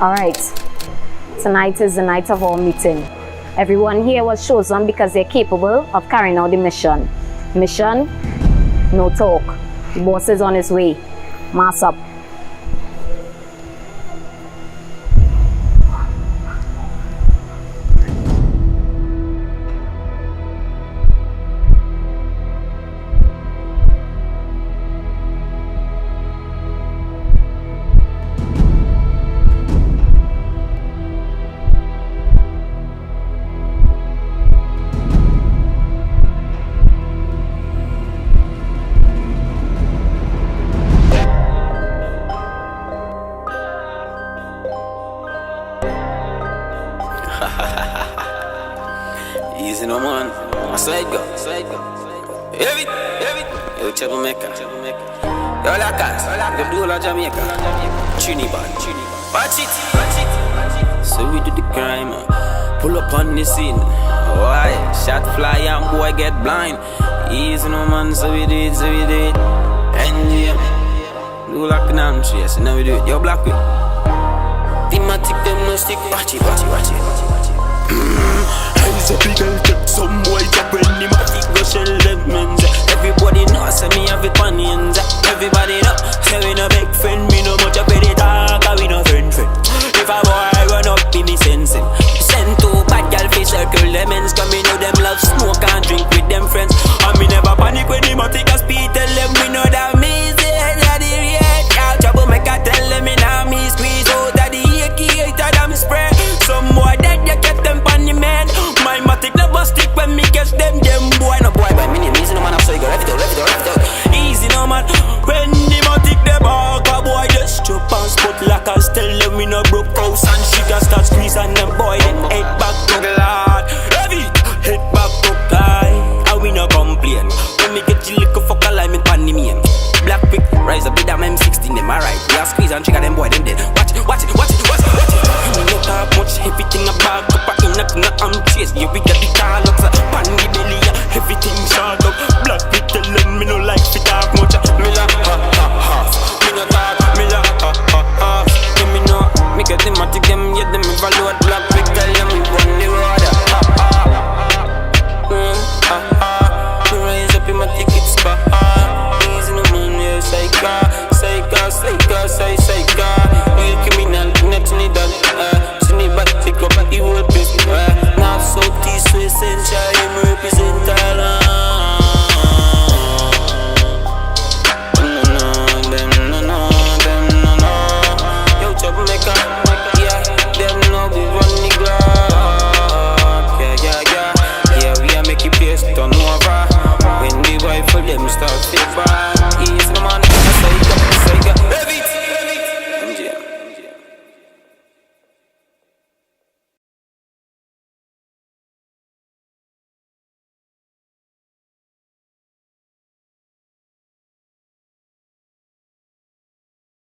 Alright, tonight is the night of our meeting. Everyone here was chosen because they're capable of carrying out the mission. Mission, no talk. The boss is on his way. Mass up. Easy no man, I swear go. Heavy, yo troublemaker. Yo Lakas, the dual of Jamaica. Trinidad, watch it. So we do the crime, pull up on the scene. Why? Shot fly and boy get blind. Easy no man, so we do it. And do like an arm chase, now we do it. Yo black way. Thematic them no stick, watch it. Hands up, big and kept some boy up when the matic go shell lemons. Everybody know, say me have it on ends. Everybody know, say we no big friend. Me no much up with it talk, we no friend. If a boy run up, be me sensing. Send two bad gal fi circle lemons. Cause me know them love smoke and drink with them friends. And me never panic when the matic a speed. Tell them we know that me is the head of the red. Y'all trouble make a tell them me now me squeeze out of the AK out of them spray. Some boy dead, you kept them pan the man. My matic never stick when me catch them boy. No boy, by me name easy no man, so you go rev it out. Easy no man, when the matic the bag, a boy just chop and spot like us. Tell them we no broke house and she can start squeeze and them boy then head back to the Lord. Heavy, head back to guy, and we no complain. When me get you little fucker like me pan the man. Black quick, rise up with them M16 them alright. We are squeeze and trigger them boy them dead. Watch it. Me no talk much, everything a bag up. I'm chase, yeah we got the car up. Pan the belly, everything shot up. Black with tell them me no like to talk much. Me like